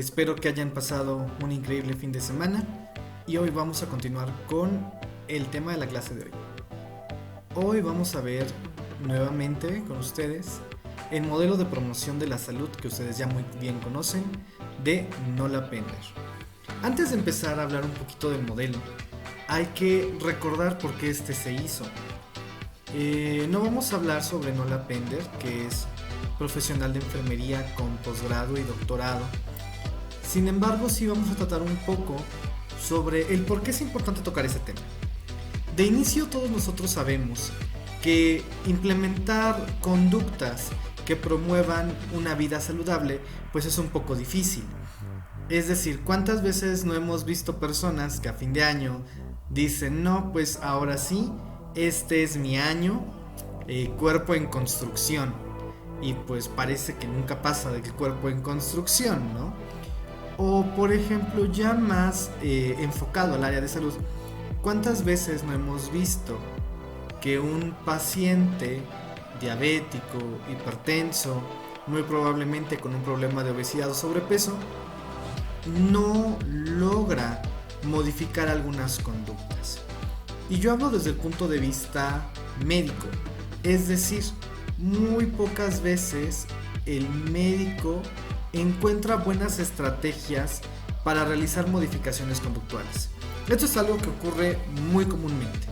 Espero que hayan pasado un increíble fin de semana y hoy vamos a continuar con el tema de la clase de hoy. Hoy vamos a ver nuevamente con ustedes el modelo de promoción de la salud que ustedes ya muy bien conocen de Nola Pender. Antes de empezar a hablar un poquito del modelo, hay que recordar por qué este se hizo. No vamos a hablar sobre Nola Pender, que es profesional de enfermería con posgrado y doctorado. Sin embargo, sí vamos a tratar un poco sobre el por qué es importante tocar ese tema. De inicio, todos nosotros sabemos que implementar conductas que promuevan una vida saludable, pues es un poco difícil. Es decir, ¿cuántas veces no hemos visto personas que a fin de año dicen, no, pues ahora sí, este es mi año, cuerpo en construcción? Y pues parece que nunca pasa del cuerpo en construcción, ¿no? O por ejemplo, ya más enfocado al área de salud, ¿cuántas veces no hemos visto que un paciente diabético, hipertenso, muy probablemente con un problema de obesidad o sobrepeso, no logra modificar algunas conductas? Y yo hablo desde el punto de vista médico, es decir, muy pocas veces el médico encuentra buenas estrategias para realizar modificaciones conductuales. Esto es algo que ocurre muy comúnmente.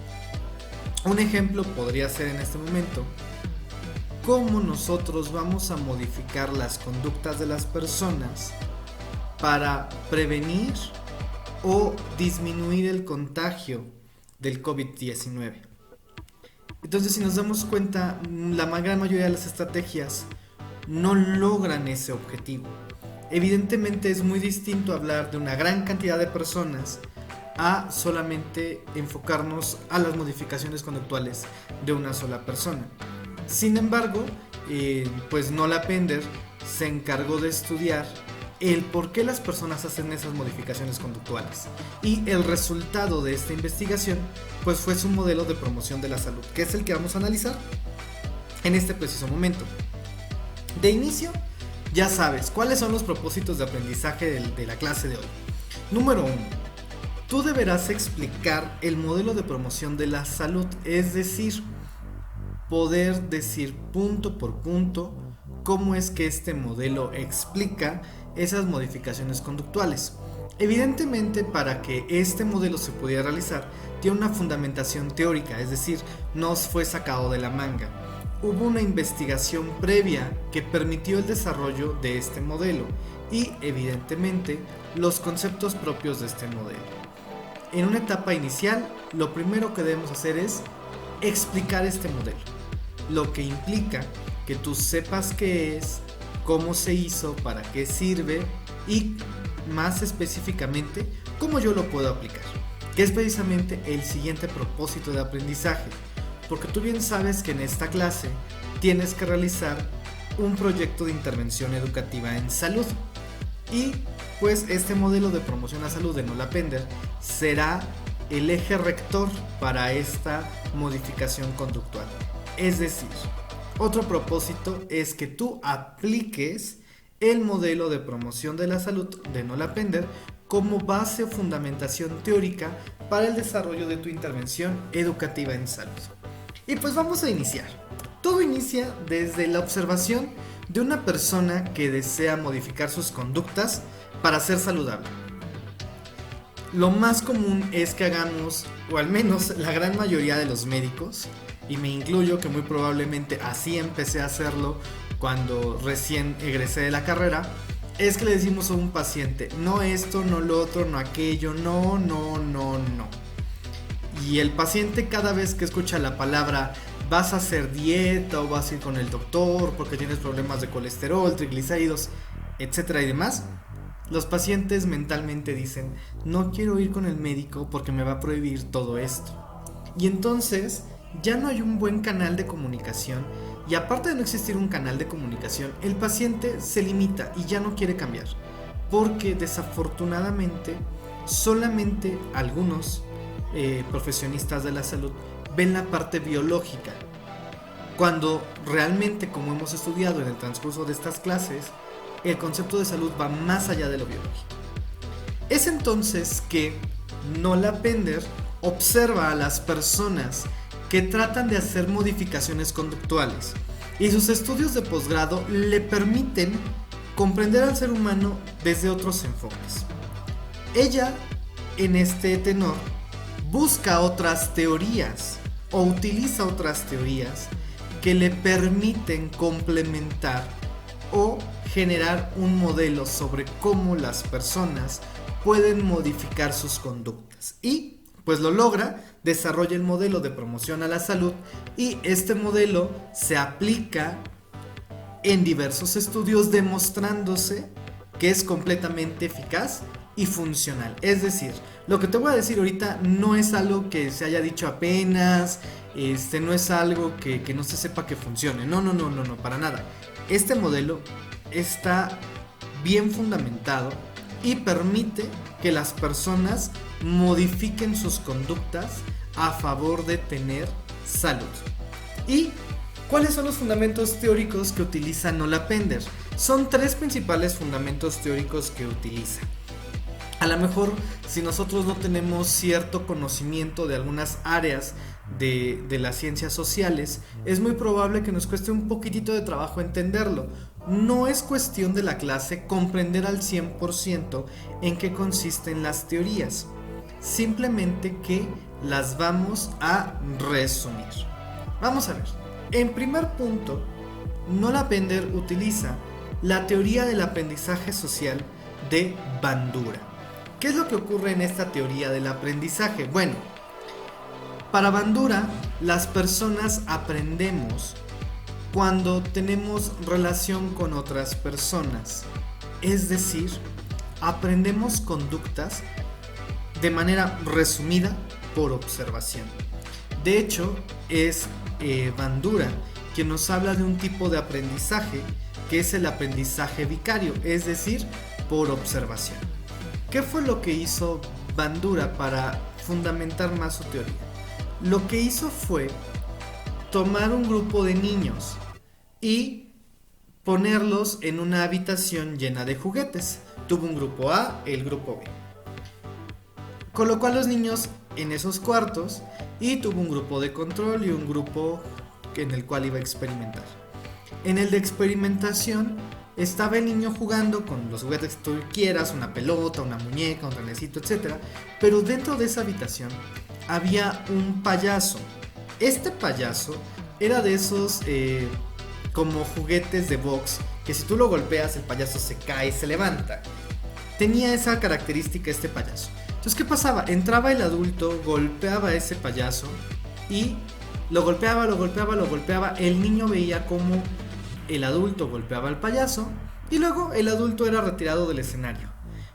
Un ejemplo podría ser en este momento cómo nosotros vamos a modificar las conductas de las personas para prevenir o disminuir el contagio del COVID-19. Entonces, si nos damos cuenta, la gran mayoría de las estrategias no logran ese objetivo. Evidentemente es muy distinto hablar de una gran cantidad de personas a solamente enfocarnos a las modificaciones conductuales de una sola persona. Sin embargo, pues Nola Pender se encargó de estudiar el por qué las personas hacen esas modificaciones conductuales, y el resultado de esta investigación pues fue su modelo de promoción de la salud, que es el que vamos a analizar en este preciso momento. De inicio, ya sabes cuáles son los propósitos de aprendizaje de la clase de hoy. Número 1. Tú deberás explicar el modelo de promoción de la salud, es decir, poder decir punto por punto cómo es que este modelo explica esas modificaciones conductuales. Evidentemente, para que este modelo se pudiera realizar, tiene una fundamentación teórica, es decir, no fue sacado de la manga. Hubo una investigación previa que permitió el desarrollo de este modelo y, evidentemente, los conceptos propios de este modelo. En una etapa inicial, lo primero que debemos hacer es explicar este modelo, lo que implica que tú sepas qué es, cómo se hizo, para qué sirve y, más específicamente, cómo yo lo puedo aplicar, que es precisamente el siguiente propósito de aprendizaje, porque tú bien sabes que en esta clase tienes que realizar un proyecto de intervención educativa en salud, y pues este modelo de promoción a salud de Nola Pender será el eje rector para esta modificación conductual. Es decir, otro propósito es que tú apliques el modelo de promoción de la salud de Nola Pender como base o fundamentación teórica para el desarrollo de tu intervención educativa en salud. Y pues vamos a iniciar. Todo inicia desde la observación de una persona que desea modificar sus conductas para ser saludable. Lo más común es que hagamos, o al menos la gran mayoría de los médicos, y me incluyo, que muy probablemente así empecé a hacerlo cuando recién egresé de la carrera, es que le decimos a un paciente, no esto, no lo otro, no aquello, no. Y el paciente, cada vez que escucha la palabra vas a hacer dieta o vas a ir con el doctor porque tienes problemas de colesterol, triglicéridos, etcétera y demás, los pacientes mentalmente dicen, no quiero ir con el médico porque me va a prohibir todo esto. Y entonces ya no hay un buen canal de comunicación, y aparte de no existir un canal de comunicación, el paciente se limita y ya no quiere cambiar, porque desafortunadamente solamente algunos profesionistas de la salud ven la parte biológica, cuando realmente, como hemos estudiado en el transcurso de estas clases, el concepto de salud va más allá de lo biológico. Es entonces que Nola Pender observa a las personas que tratan de hacer modificaciones conductuales, y sus estudios de posgrado le permiten comprender al ser humano desde otros enfoques. Ella, en este tenor, busca otras teorías o utiliza otras teorías que le permiten complementar o generar un modelo sobre cómo las personas pueden modificar sus conductas, y pues lo logra, desarrolla el modelo de promoción a la salud, y este modelo se aplica en diversos estudios demostrándose que es completamente eficaz y funcional. Es decir, lo que te voy a decir ahorita no es algo que se haya dicho apenas, no es algo que no se sepa que funcione, no, para nada. Este modelo está bien fundamentado y permite que las personas modifiquen sus conductas a favor de tener salud. ¿Y cuáles son los fundamentos teóricos que utiliza Nola Pender? Son 3 principales fundamentos teóricos que utiliza. A lo mejor, si nosotros no tenemos cierto conocimiento de algunas áreas de las ciencias sociales, es muy probable que nos cueste un poquitito de trabajo entenderlo. No es cuestión de la clase comprender al 100% en qué consisten las teorías, simplemente que las vamos a resumir. Vamos a ver. En primer punto, Nola Pender utiliza la teoría del aprendizaje social de Bandura. ¿Qué es lo que ocurre en esta teoría del aprendizaje? Bueno, para Bandura, las personas aprendemos cuando tenemos relación con otras personas. Es decir, aprendemos conductas de manera resumida por observación. De hecho, es Bandura quien nos habla de un tipo de aprendizaje que es el aprendizaje vicario, es decir, por observación. ¿Qué fue lo que hizo Bandura para fundamentar más su teoría? Lo que hizo fue tomar un grupo de niños y ponerlos en una habitación llena de juguetes. Tuvo un grupo A, el grupo B. Colocó a los niños en esos cuartos y tuvo un grupo de control y un grupo en el cual iba a experimentar. En el de experimentación estaba el niño jugando con los juguetes que tú quieras, una pelota, una muñeca, un trenecito, etc. Pero dentro de esa habitación había un payaso. Este payaso era de esos como juguetes de box que si tú lo golpeas el payaso se cae y se levanta. Tenía esa característica este payaso. Entonces, ¿qué pasaba? Entraba el adulto, golpeaba a ese payaso y lo golpeaba. El niño veía cómo el adulto golpeaba al payaso y luego el adulto era retirado del escenario,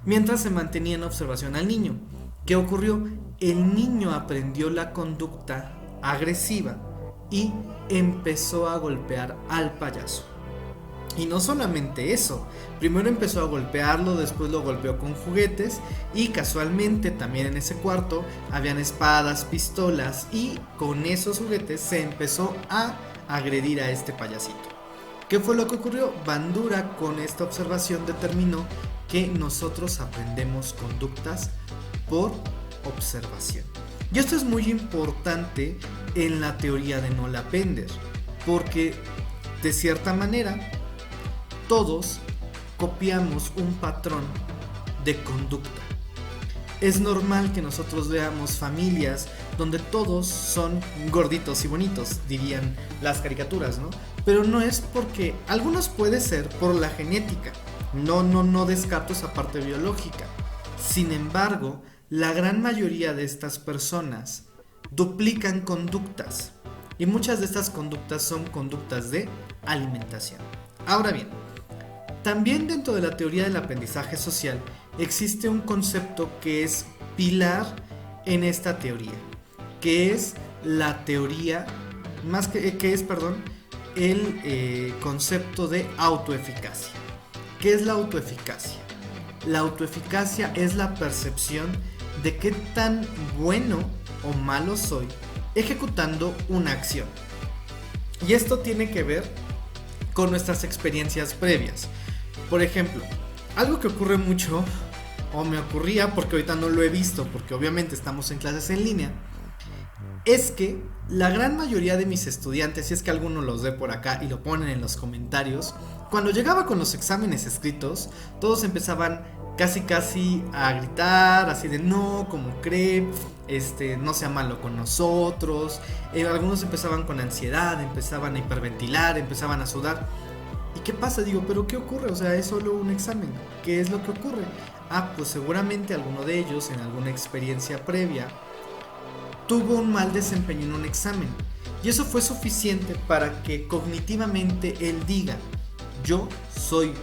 mientras se mantenía en observación al niño. ¿Qué ocurrió? El niño aprendió la conducta agresiva y empezó a golpear al payaso. Y no solamente eso, primero empezó a golpearlo, después lo golpeó con juguetes y casualmente también en ese cuarto habían espadas, pistolas, y con esos juguetes se empezó a agredir a este payasito. ¿Qué fue lo que ocurrió? Bandura con esta observación determinó que nosotros aprendemos conductas por observación. Y esto es muy importante en la teoría de Nola Pender, porque de cierta manera todos copiamos un patrón de conducta. Es normal que nosotros veamos familias donde todos son gorditos y bonitos, dirían las caricaturas, ¿no? Pero no es porque, algunos puede ser por la genética, no descarto esa parte biológica. Sin embargo, la gran mayoría de estas personas duplican conductas, y muchas de estas conductas son conductas de alimentación. Ahora bien, también dentro de la teoría del aprendizaje social existe un concepto que es pilar en esta teoría, que es la teoría, el concepto de autoeficacia. ¿Qué es la autoeficacia? La autoeficacia es la percepción de qué tan bueno o malo soy ejecutando una acción. Y esto tiene que ver con nuestras experiencias previas. Por ejemplo, algo que ocurre mucho, o me ocurría porque ahorita no lo he visto, porque obviamente estamos en clases en línea, es que la gran mayoría de mis estudiantes, si es que alguno los ve por acá y lo ponen en los comentarios, cuando llegaba con los exámenes escritos, todos empezaban casi a gritar, así de no, ¿cómo cree? No sea malo con nosotros. Algunos empezaban con ansiedad, empezaban a hiperventilar, empezaban a sudar. ¿Y qué pasa? Digo, ¿pero qué ocurre? O sea, es solo un examen. ¿Qué es lo que ocurre? Ah, pues seguramente alguno de ellos en alguna experiencia previa tuvo un mal desempeño en un examen. Y eso fue suficiente para que cognitivamente él diga, yo soy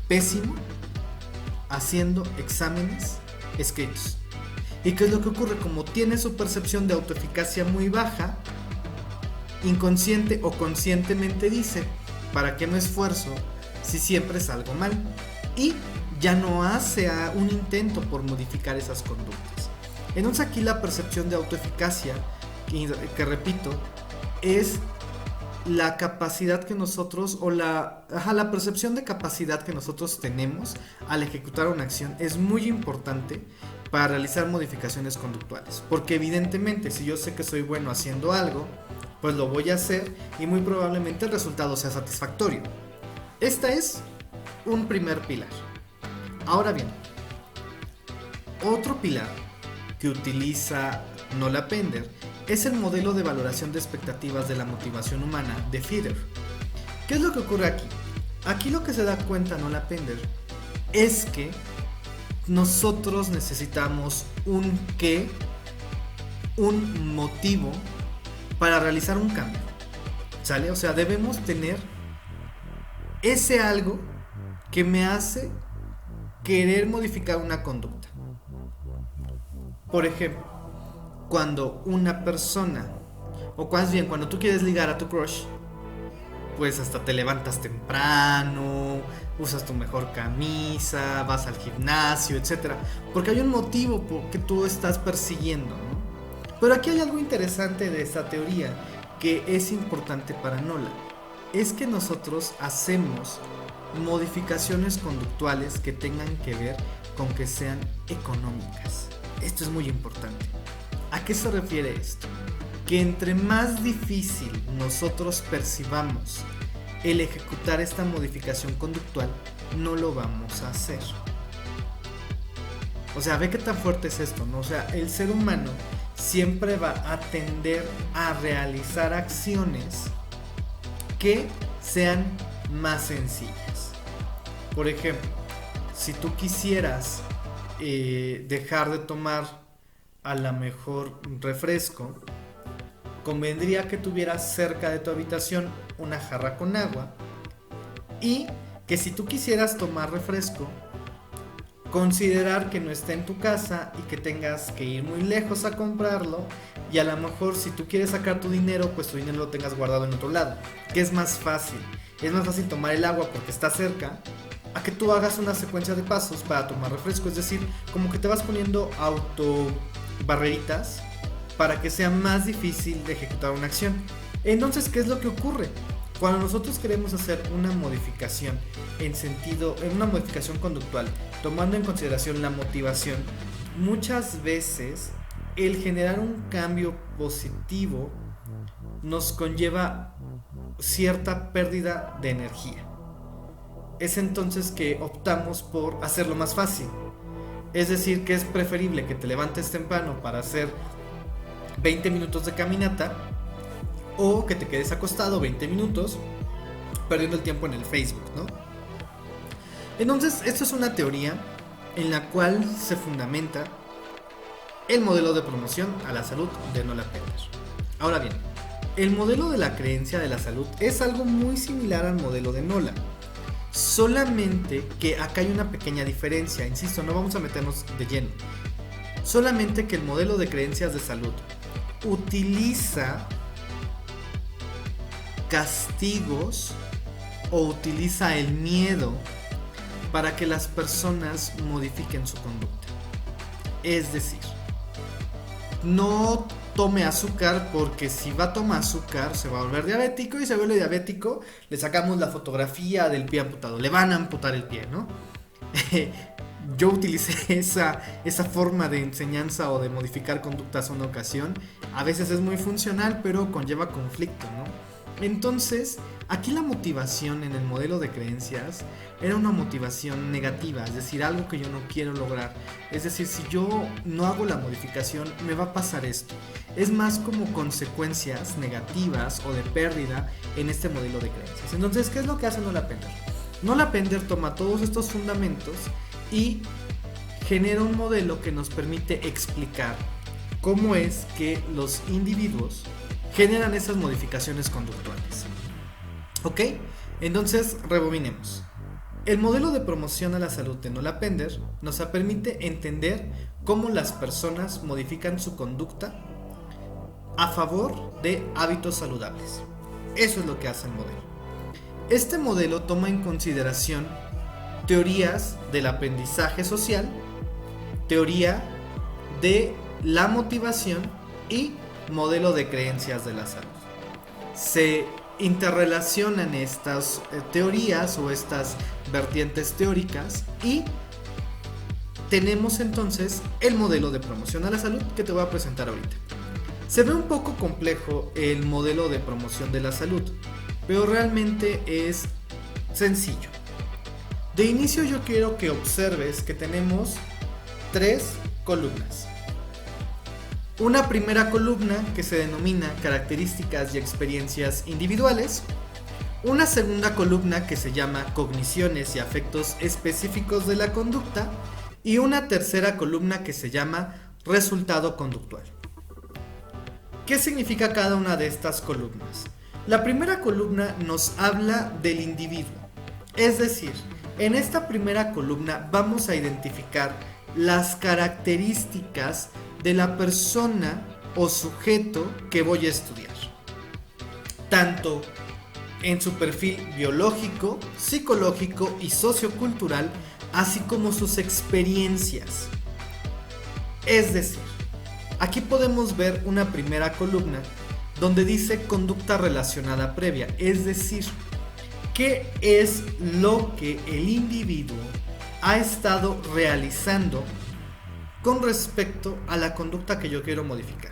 pésimo haciendo exámenes escritos. ¿Y qué es lo que ocurre? Como tiene su percepción de autoeficacia muy baja, inconsciente o conscientemente dice, ¿para qué me esfuerzo si siempre salgo mal? Y ya no hace un intento por modificar esas conductas. Entonces aquí la percepción de autoeficacia, que repito, es la capacidad que nosotros, o la percepción de capacidad que nosotros tenemos al ejecutar una acción es muy importante para realizar modificaciones conductuales. Porque evidentemente si yo sé que soy bueno haciendo algo, pues lo voy a hacer y muy probablemente el resultado sea satisfactorio. Este es un primer pilar. Ahora bien, otro pilar que utiliza Nola Pender es el modelo de valoración de expectativas de la motivación humana de Feeder. ¿Qué es lo que ocurre aquí? Aquí lo que se da cuenta Nola Pender es que nosotros necesitamos un qué, un motivo para realizar un cambio, ¿sale? O sea, debemos tener ese algo que me hace querer modificar una conducta. Por ejemplo, cuando una persona, o más bien cuando tú quieres ligar a tu crush, pues hasta te levantas temprano, usas tu mejor camisa, vas al gimnasio, etc. Porque hay un motivo por que tú estás persiguiendo, ¿no? Pero aquí hay algo interesante de esta teoría que es importante para Nola. Es que nosotros hacemos modificaciones conductuales que tengan que ver con que sean económicas. Esto es muy importante. ¿A qué se refiere esto? Que entre más difícil nosotros percibamos el ejecutar esta modificación conductual, no lo vamos a hacer. O sea, ve qué tan fuerte es esto, ¿no? O sea, el ser humano siempre va a tender a realizar acciones que sean más sencillas. Por ejemplo, si tú quisieras dejar de tomar a lo mejor refresco, convendría que tuvieras cerca de tu habitación una jarra con agua, y que si tú quisieras tomar refresco, considerar que no está en tu casa y que tengas que ir muy lejos a comprarlo, y a lo mejor si tú quieres sacar tu dinero, pues tu dinero lo tengas guardado en otro lado. ¿Qué es más fácil? Es más fácil tomar el agua porque está cerca, a que tú hagas una secuencia de pasos para tomar refresco. Es decir, como que te vas poniendo barreritas para que sea más difícil de ejecutar una acción. Entonces, ¿qué es lo que ocurre? Cuando nosotros queremos hacer una modificación en una modificación conductual, tomando en consideración la motivación, muchas veces el generar un cambio positivo nos conlleva cierta pérdida de energía. Es entonces que optamos por hacerlo más fácil. Es decir, que es preferible que te levantes temprano para hacer 20 minutos de caminata, o que te quedes acostado 20 minutos perdiendo el tiempo en el Facebook, ¿no? Entonces, esto es una teoría en la cual se fundamenta el modelo de promoción a la salud de Nola Pender. Ahora bien, el modelo de la creencia de la salud es algo muy similar al modelo de Nola, solamente que acá hay una pequeña diferencia. Insisto, no vamos a meternos de lleno. Solamente que el modelo de creencias de salud utiliza castigos o utiliza el miedo para que las personas modifiquen su conducta. Es decir, no tome azúcar, porque si va a tomar azúcar se va a volver diabético, y si se vuelve diabético le sacamos la fotografía del pie amputado, le van a amputar el pie, ¿no? Yo utilicé esa forma de enseñanza o de modificar conductas una ocasión. A veces es muy funcional, pero conlleva conflicto, ¿no? Entonces, aquí la motivación en el modelo de creencias era una motivación negativa, es decir, algo que yo no quiero lograr. Es decir, si yo no hago la modificación, me va a pasar esto. Es más como consecuencias negativas o de pérdida en este modelo de creencias. Entonces, ¿qué es lo que hace Nola Pender? Nola Pender toma todos estos fundamentos y genera un modelo que nos permite explicar cómo es que los individuos generan esas modificaciones conductuales. ¿Ok? Entonces, rebobinemos. El modelo de promoción a la salud de Nola Pender nos permite entender cómo las personas modifican su conducta a favor de hábitos saludables. Eso es lo que hace el modelo. Este modelo toma en consideración teorías del aprendizaje social, teoría de la motivación y modelo de creencias de la salud. Se interrelacionan estas teorías o estas vertientes teóricas y tenemos entonces el modelo de promoción a la salud que te voy a presentar ahorita. Se ve un poco complejo el modelo de promoción de la salud, pero realmente es sencillo. De inicio yo quiero que observes que tenemos 3 columnas. Una primera columna que se denomina características y experiencias individuales. Una segunda columna que se llama cogniciones y afectos específicos de la conducta. Y una tercera columna que se llama resultado conductual. ¿Qué significa cada una de estas columnas? La primera columna nos habla del individuo. Es decir, en esta primera columna vamos a identificar las características de la persona o sujeto que voy a estudiar, tanto en su perfil biológico, psicológico y sociocultural, así como sus experiencias. Es decir, aquí podemos ver una primera columna donde dice conducta relacionada previa, es decir, ¿qué es lo que el individuo ha estado realizando con respecto a la conducta que yo quiero modificar?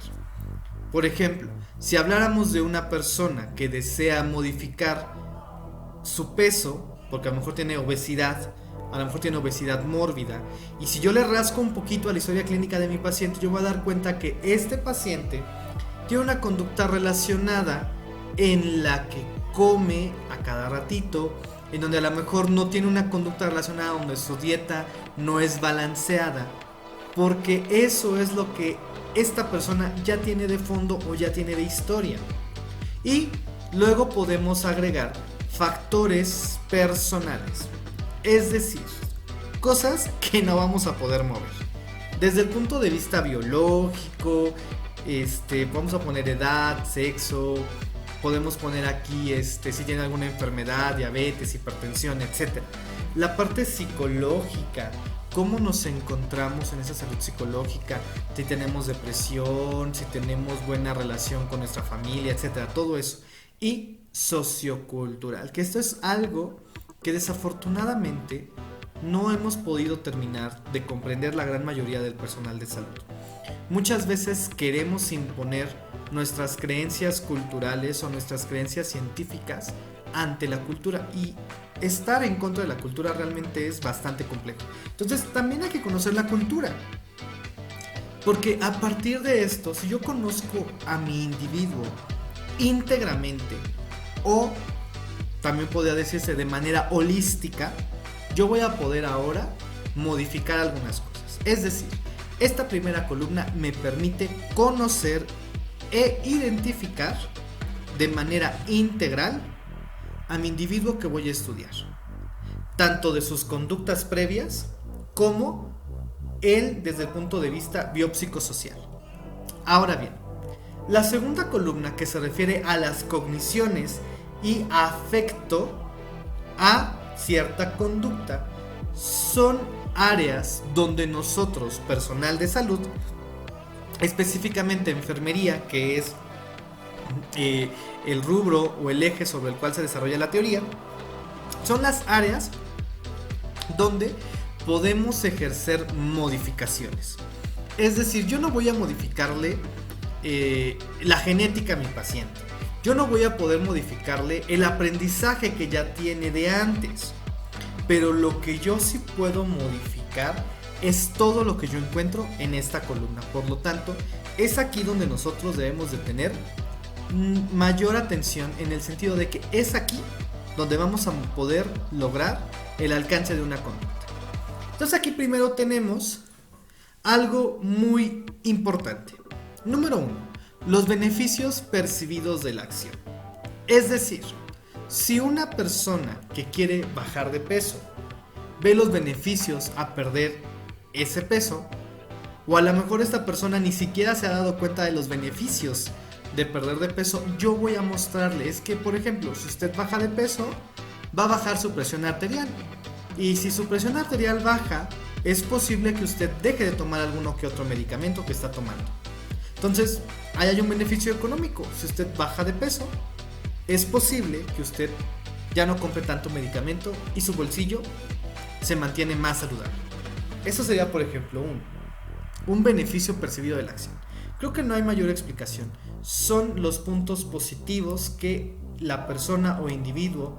Por ejemplo, si habláramos de una persona que desea modificar su peso, porque a lo mejor tiene obesidad, a lo mejor tiene obesidad mórbida, y si yo le rasco un poquito a la historia clínica de mi paciente, yo voy a dar cuenta que este paciente tiene una conducta relacionada en la que come a cada ratito, en donde a lo mejor no tiene una conducta relacionada, donde su dieta no es balanceada, porque eso es lo que esta persona ya tiene de fondo o ya tiene de historia. Y luego podemos agregar factores personales, es decir, cosas que no vamos a poder mover. Desde el punto de vista biológico, vamos a poner edad, sexo, podemos poner aquí si tiene alguna enfermedad, diabetes, hipertensión, etc. La parte psicológica, cómo nos encontramos en esa salud psicológica, si tenemos depresión, si tenemos buena relación con nuestra familia, etc. Todo eso. Y sociocultural, que esto es algo que desafortunadamente no hemos podido terminar de comprender la gran mayoría del personal de salud. Muchas veces queremos imponer nuestras creencias culturales o nuestras creencias científicas ante la cultura, y estar en contra de la cultura realmente es bastante complejo. Entonces también hay que conocer la cultura, porque a partir de esto, si yo conozco a mi individuo íntegramente, o también podría decirse de manera holística, yo voy a poder ahora modificar algunas cosas. Es decir, esta primera columna me permite conocer e identificar de manera integral a mi individuo que voy a estudiar, tanto de sus conductas previas como él desde el punto de vista biopsicosocial. Ahora bien, la segunda columna, que se refiere a las cogniciones y afecto a cierta conducta, son áreas donde nosotros, personal de salud, específicamente enfermería, que es el rubro o el eje sobre el cual se desarrolla la teoría, son las áreas donde podemos ejercer modificaciones. Es decir, yo no voy a modificarle la genética a mi paciente. Yo no voy a poder modificarle el aprendizaje que ya tiene de antes. Pero lo que yo sí puedo modificar es todo lo que yo encuentro en esta columna. Por lo tanto, es aquí donde nosotros debemos de tener mayor atención, en el sentido de que es aquí donde vamos a poder lograr el alcance de una conducta. Entonces aquí primero tenemos algo muy importante. Número 1, los beneficios percibidos de la acción. Es decir, si una persona que quiere bajar de peso ve los beneficios a perder ese peso, o a lo mejor esta persona ni siquiera se ha dado cuenta de los beneficios de perder de peso, yo voy a mostrarle, es que por ejemplo, si usted baja de peso, va a bajar su presión arterial, y si su presión arterial baja, es posible que usted deje de tomar alguno que otro medicamento que está tomando. Entonces, ahí hay un beneficio económico. Si usted baja de peso, es posible que usted ya no compre tanto medicamento y su bolsillo se mantiene más saludable. Eso sería, por ejemplo, un beneficio percibido de la acción. Creo que no hay mayor explicación. Son los puntos positivos que la persona o individuo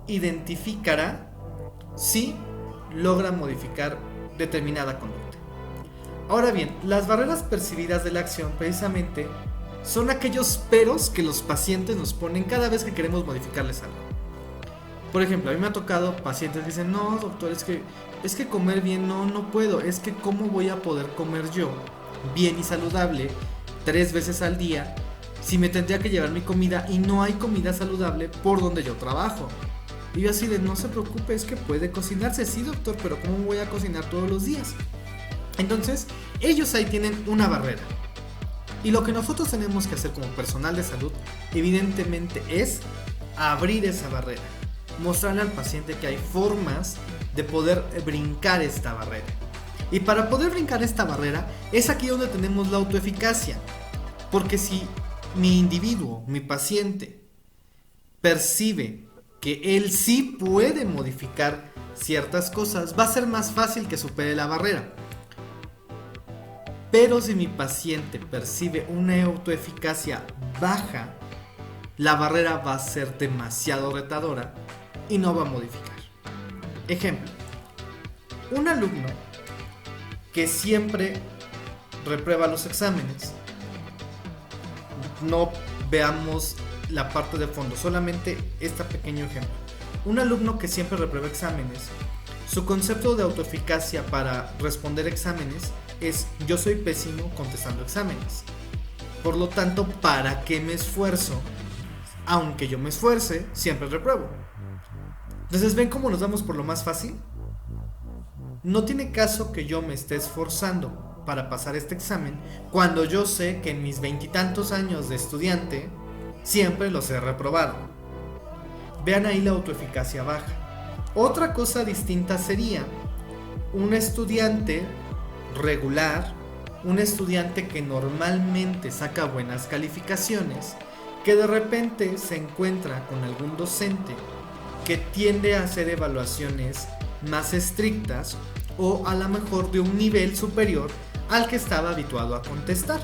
identificará si logra modificar determinada conducta. Ahora bien, las barreras percibidas de la acción precisamente son aquellos peros que los pacientes nos ponen cada vez que queremos modificarles algo. Por ejemplo, a mí me ha tocado pacientes que dicen, no doctor, es que comer bien no puedo, es que cómo voy a poder comer yo bien y saludable 3 veces al día si me tendría que llevar mi comida y no hay comida saludable por donde yo trabajo. Y yo así de, no se preocupe, es que puede cocinarse. Sí doctor, pero ¿cómo voy a cocinar todos los días? Entonces, ellos ahí tienen una barrera. Y lo que nosotros tenemos que hacer como personal de salud, evidentemente, es abrir esa barrera. Mostrarle al paciente que hay formas de poder brincar esta barrera. Y para poder brincar esta barrera, es aquí donde tenemos la autoeficacia. Porque si mi individuo, mi paciente, percibe que él sí puede modificar ciertas cosas, va a ser más fácil que supere la barrera. Pero si mi paciente percibe una autoeficacia baja, la barrera va a ser demasiado retadora y no va a modificar. Ejemplo, un alumno que siempre reprueba los exámenes. No veamos la parte de fondo, solamente este pequeño ejemplo. Un alumno que siempre reprueba exámenes, su concepto de autoeficacia para responder exámenes es: yo soy pésimo contestando exámenes, por lo tanto, ¿para qué me esfuerzo? Aunque yo me esfuerce, siempre repruebo. Entonces, ¿ven cómo nos vamos por lo más fácil? No tiene caso que yo me esté esforzando para pasar este examen cuando yo sé que en mis 20 y tantos años de estudiante siempre los he reprobado. Vean ahí la autoeficacia baja. Otra cosa distinta sería un estudiante regular, un estudiante que normalmente saca buenas calificaciones, que de repente se encuentra con algún docente que tiende a hacer evaluaciones más estrictas o a lo mejor de un nivel superior al que estaba habituado a contestar.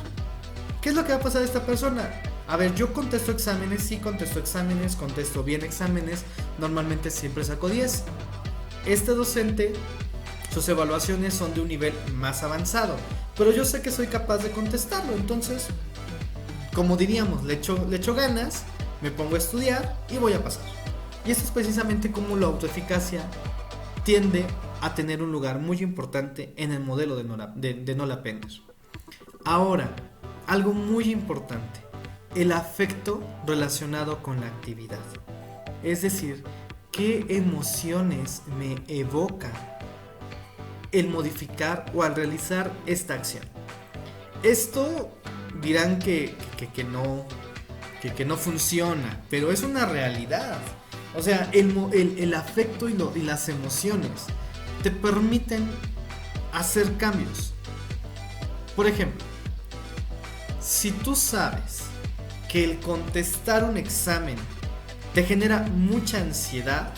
¿Qué es lo que va a pasar a esta persona? A ver, yo contesto exámenes, sí contesto exámenes, contesto bien exámenes, normalmente siempre saco 10. Este docente, sus evaluaciones son de un nivel más avanzado, pero yo sé que soy capaz de contestarlo, entonces, como diríamos, le echo ganas, me pongo a estudiar y voy a pasar. Y esto es precisamente como la autoeficacia tiende a tener un lugar muy importante en el modelo de Nola Penner. Ahora, algo muy importante, el afecto relacionado con la actividad. Es decir, ¿qué emociones me evoca el modificar o al realizar esta acción? Esto dirán que no funciona, pero es una realidad. O sea, el afecto y las emociones te permiten hacer cambios. Por ejemplo, Si tú sabes que el contestar un examen te genera mucha ansiedad,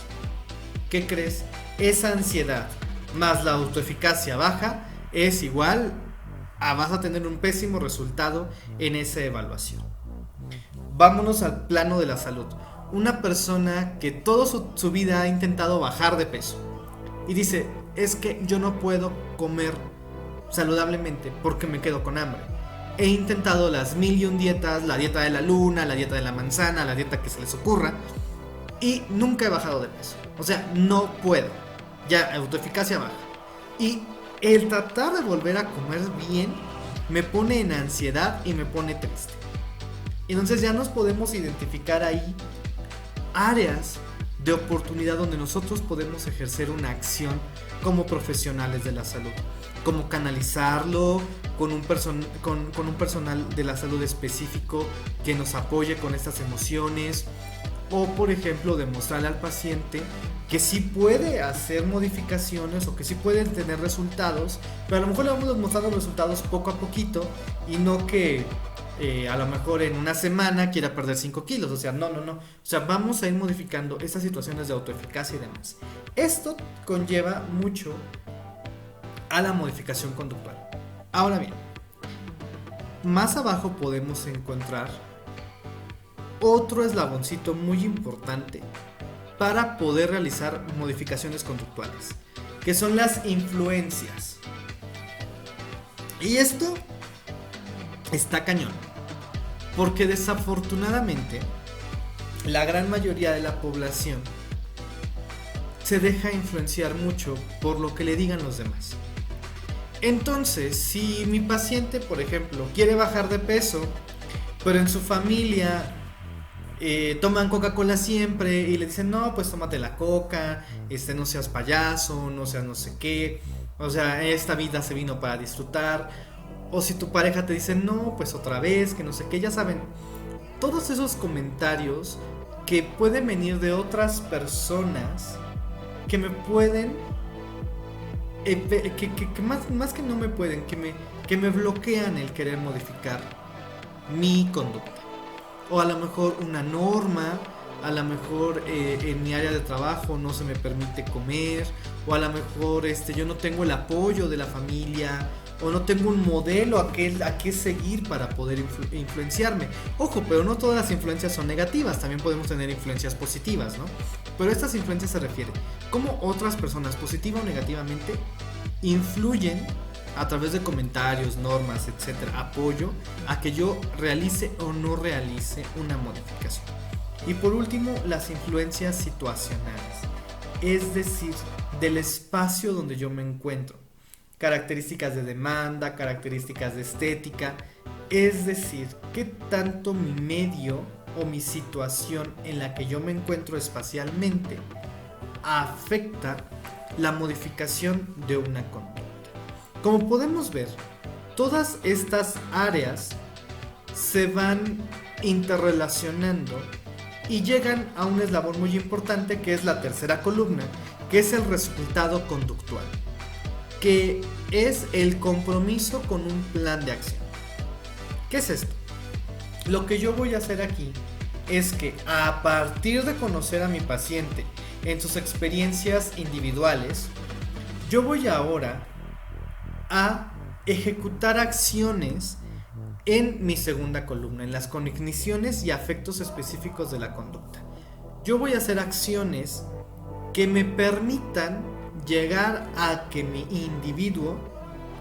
¿qué crees? Esa ansiedad más la autoeficacia baja es igual a vas a tener un pésimo resultado en esa evaluación. Vámonos al plano de la salud. Una persona que toda su vida ha intentado bajar de peso y dice, es que yo no puedo comer saludablemente porque me quedo con hambre. He intentado las 1001 dietas, la dieta de la luna, la dieta de la manzana, la dieta que se les ocurra, y nunca he bajado de peso. O sea, no puedo. Ya, autoeficacia baja. Y el tratar de volver a comer bien me pone en ansiedad y me pone triste. Entonces ya nos podemos identificar ahí áreas de oportunidad donde nosotros podemos ejercer una acción como profesionales de la salud, como canalizarlo con un personal de la salud específico que nos apoye con estas emociones, o por ejemplo demostrarle al paciente que sí puede hacer modificaciones o que sí puede tener resultados, pero a lo mejor le vamos mostrando resultados poco a poquito y no que a lo mejor en una semana quiera perder 5 kilos. O sea, no. O sea, vamos a ir modificando estas situaciones de autoeficacia y demás. Esto conlleva mucho a la modificación conductual. Ahora bien, más abajo podemos encontrar otro eslaboncito muy importante para poder realizar modificaciones conductuales, que son las influencias. Y esto está cañón, porque desafortunadamente la gran mayoría de la población se deja influenciar mucho por lo que le digan los demás. Entonces, si mi paciente, por ejemplo, quiere bajar de peso, pero en su familia toman Coca-Cola siempre y le dicen, no, pues tómate la coca, no seas payaso, no seas no sé qué, o sea, esta vida se vino para disfrutar. O si tu pareja te dice, no, pues otra vez, que no sé qué, ya saben, todos esos comentarios que pueden venir de otras personas que me pueden, que más que no me pueden, que me bloquean el querer modificar mi conducta. O a lo mejor una norma, a lo mejor en mi área de trabajo no se me permite comer, o a lo mejor yo no tengo el apoyo de la familia, o no tengo un modelo a qué seguir para poder influenciarme. Ojo, pero no todas las influencias son negativas, también podemos tener influencias positivas, ¿no? Pero estas influencias se refieren cómo otras personas, positiva o negativamente, influyen a través de comentarios, normas, etcétera, apoyo a que yo realice o no realice una modificación. Y por último, las influencias situacionales, es decir, del espacio donde yo me encuentro. Características de demanda, características de estética, es decir, qué tanto mi medio o mi situación en la que yo me encuentro espacialmente afecta la modificación de una conducta. Como podemos ver, todas estas áreas se van interrelacionando y llegan a un eslabón muy importante, que es la tercera columna, que es el resultado conductual, que es el compromiso con un plan de acción. ¿Qué es esto? Lo que yo voy a hacer aquí es que a partir de conocer a mi paciente en sus experiencias individuales, yo voy ahora a ejecutar acciones en mi segunda columna, en las cogniciones y afectos específicos de la conducta. Yo voy a hacer acciones que me permitan llegar a que mi individuo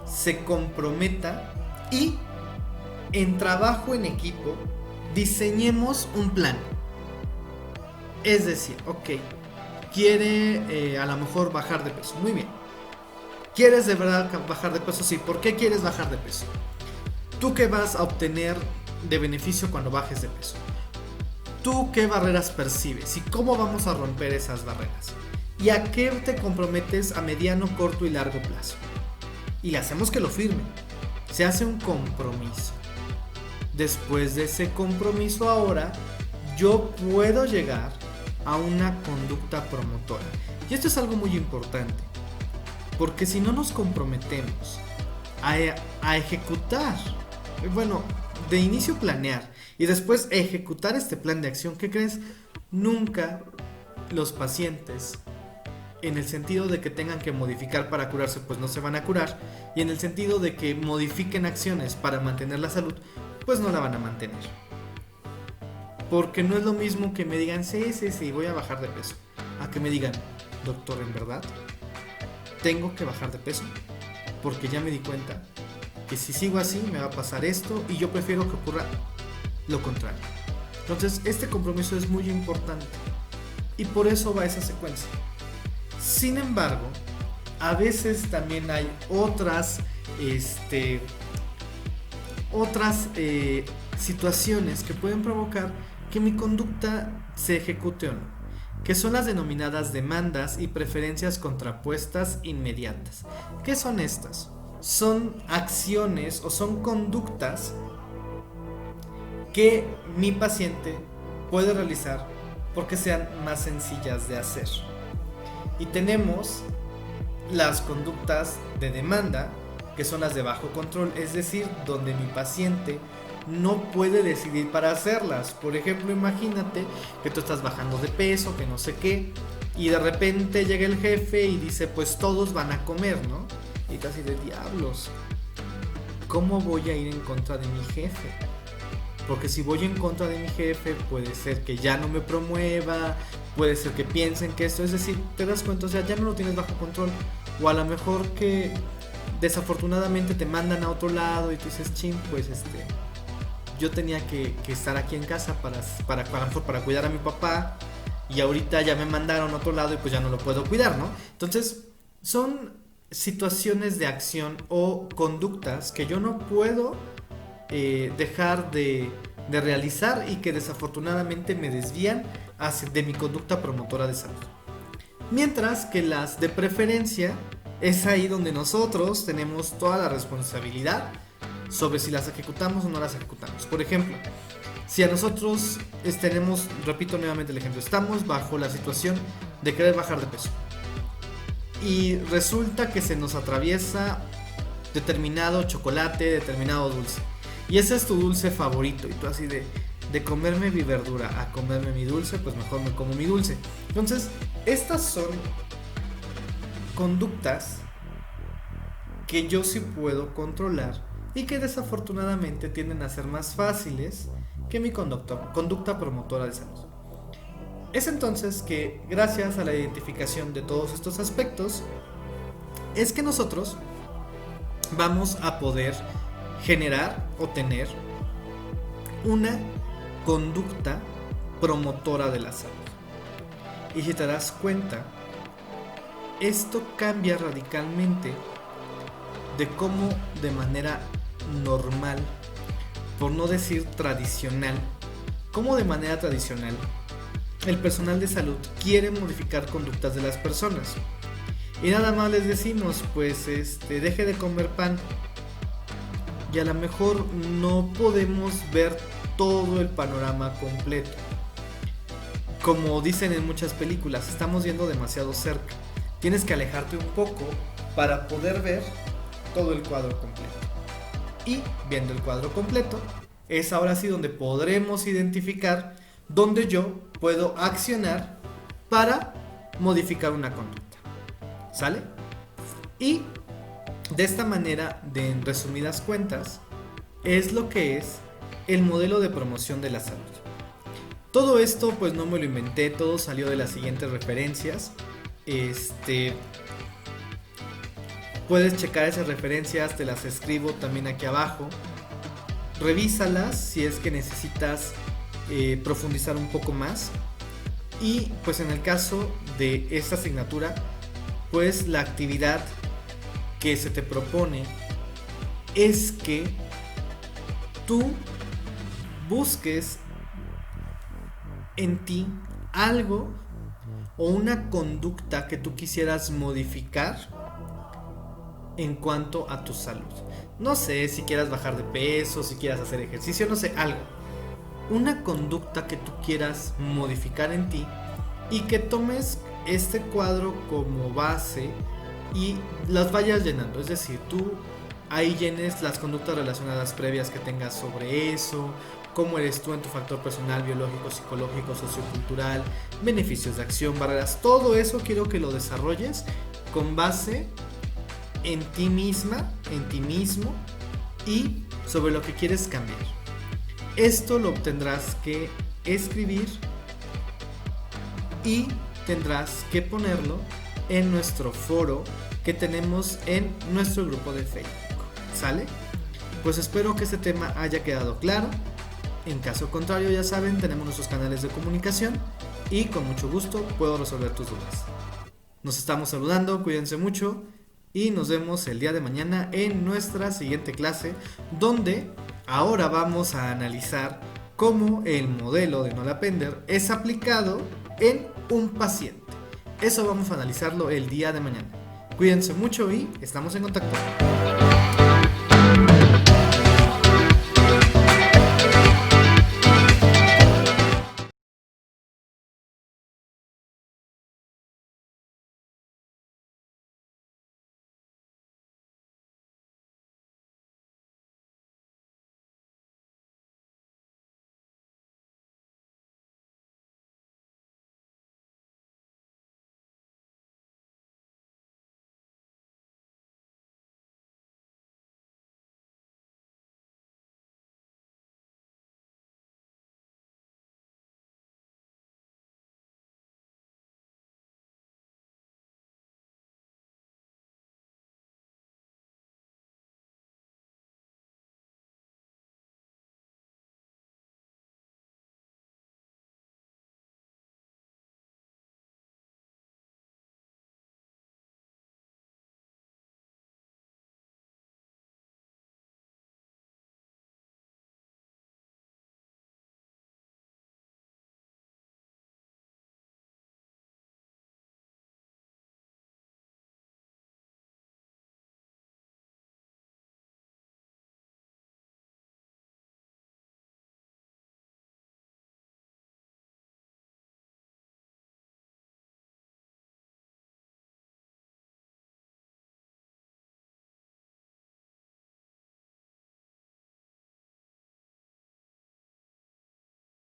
se comprometa y en trabajo en equipo diseñemos un plan. Es decir, ok, quiere a lo mejor bajar de peso, muy bien. ¿Quieres de verdad bajar de peso? Sí. ¿Por qué quieres bajar de peso? ¿Tú qué vas a obtener de beneficio cuando bajes de peso? ¿Tú qué barreras percibes? ¿Y cómo vamos a romper esas barreras? ¿Y a qué te comprometes a mediano, corto y largo plazo? Y le hacemos que lo firme. Se hace un compromiso. Después de ese compromiso ahora, yo puedo llegar a una conducta promotora. Y esto es algo muy importante. Porque si no nos comprometemos a ejecutar, bueno, de inicio planear y después ejecutar este plan de acción, ¿qué crees? Nunca los pacientes, en el sentido de que tengan que modificar para curarse, pues no se van a curar, y en el sentido de que modifiquen acciones para mantener la salud, pues no la van a mantener. Porque no es lo mismo que me digan, sí, voy a bajar de peso, a que me digan, doctor, en verdad, tengo que bajar de peso, porque ya me di cuenta que si sigo así me va a pasar esto y yo prefiero que ocurra lo contrario. Entonces este compromiso es muy importante y por eso va esa secuencia. Sin embargo, a veces también hay otras situaciones que pueden provocar que mi conducta se ejecute o no, que son las denominadas demandas y preferencias contrapuestas inmediatas. ¿Qué son estas? Son acciones o son conductas que mi paciente puede realizar porque sean más sencillas de hacer. Y tenemos las conductas de demanda, que son las de bajo control, es decir, donde mi paciente no puede decidir para hacerlas. Por ejemplo, imagínate que tú estás bajando de peso, que no sé qué, y de repente llega el jefe y dice, pues todos van a comer, ¿no? Y casi de diablos, ¿cómo voy a ir en contra de mi jefe? Porque si voy en contra de mi jefe, puede ser que ya no me promueva, puede ser que piensen que esto, es decir, te das cuenta, o sea, ya no lo tienes bajo control, o a lo mejor que desafortunadamente te mandan a otro lado y tú dices, chin, pues yo tenía que estar aquí en casa para cuidar a mi papá, y ahorita ya me mandaron a otro lado y pues ya no lo puedo cuidar, ¿no? Entonces son situaciones de acción o conductas que yo no puedo dejar de realizar y que desafortunadamente me desvían de mi conducta promotora de salud. Mientras que las de preferencia es ahí donde nosotros tenemos toda la responsabilidad sobre si las ejecutamos o no las ejecutamos. Por ejemplo, si a nosotros tenemos, repito nuevamente el ejemplo, estamos bajo la situación de querer bajar de peso y resulta que se nos atraviesa determinado chocolate, determinado dulce, y ese es tu dulce favorito, y tú así de comerme mi verdura a comerme mi dulce, pues mejor me como mi dulce. Entonces, estas son conductas que yo sí puedo controlar y que desafortunadamente tienden a ser más fáciles que mi conducta promotora de salud. Es entonces que, gracias a la identificación de todos estos aspectos, es que nosotros vamos a poder generar o tener una conducta promotora de la salud. Y si te das cuenta, esto cambia radicalmente de cómo de manera normal, por no decir tradicional, cómo de manera tradicional el personal de salud quiere modificar conductas de las personas. Y nada más les decimos, pues deje de comer pan. Y a lo mejor no podemos ver todo el panorama completo. Como dicen en muchas películas, estamos viendo demasiado cerca. Tienes que alejarte un poco para poder ver todo el cuadro completo. Y viendo el cuadro completo, es ahora sí donde podremos identificar dónde yo puedo accionar para modificar una conducta. ¿Sale? Y de esta manera, en resumidas cuentas, es lo que es el modelo de promoción de la salud. Todo esto pues no me lo inventé, todo salió de las siguientes referencias. Puedes checar esas referencias, te las escribo también aquí abajo. Revísalas si es que necesitas profundizar un poco más. Y pues en el caso de esta asignatura, pues la actividad que se te propone es que tú busques en ti algo o una conducta que tú quisieras modificar en cuanto a tu salud. No sé si quieras bajar de peso, si quieras hacer ejercicio, no sé, algo. Una conducta que tú quieras modificar en ti y que tomes este cuadro como base y las vayas llenando. Es decir, tú ahí llenes las conductas relacionadas previas que tengas sobre eso, cómo eres tú en tu factor personal, biológico, psicológico, sociocultural, beneficios de acción, barreras, todo eso quiero que lo desarrolles con base en ti misma, en ti mismo y sobre lo que quieres cambiar. Esto lo tendrás que escribir y tendrás que ponerlo en nuestro foro que tenemos en nuestro grupo de Facebook. ¿Sale? Pues espero que este tema haya quedado claro. En caso contrario, ya saben, tenemos nuestros canales de comunicación y con mucho gusto puedo resolver tus dudas. Nos estamos saludando, cuídense mucho y nos vemos el día de mañana en nuestra siguiente clase, donde ahora vamos a analizar cómo el modelo de Nollapender es aplicado en un paciente. Eso vamos a analizarlo el día de mañana. Cuídense mucho y estamos en contacto.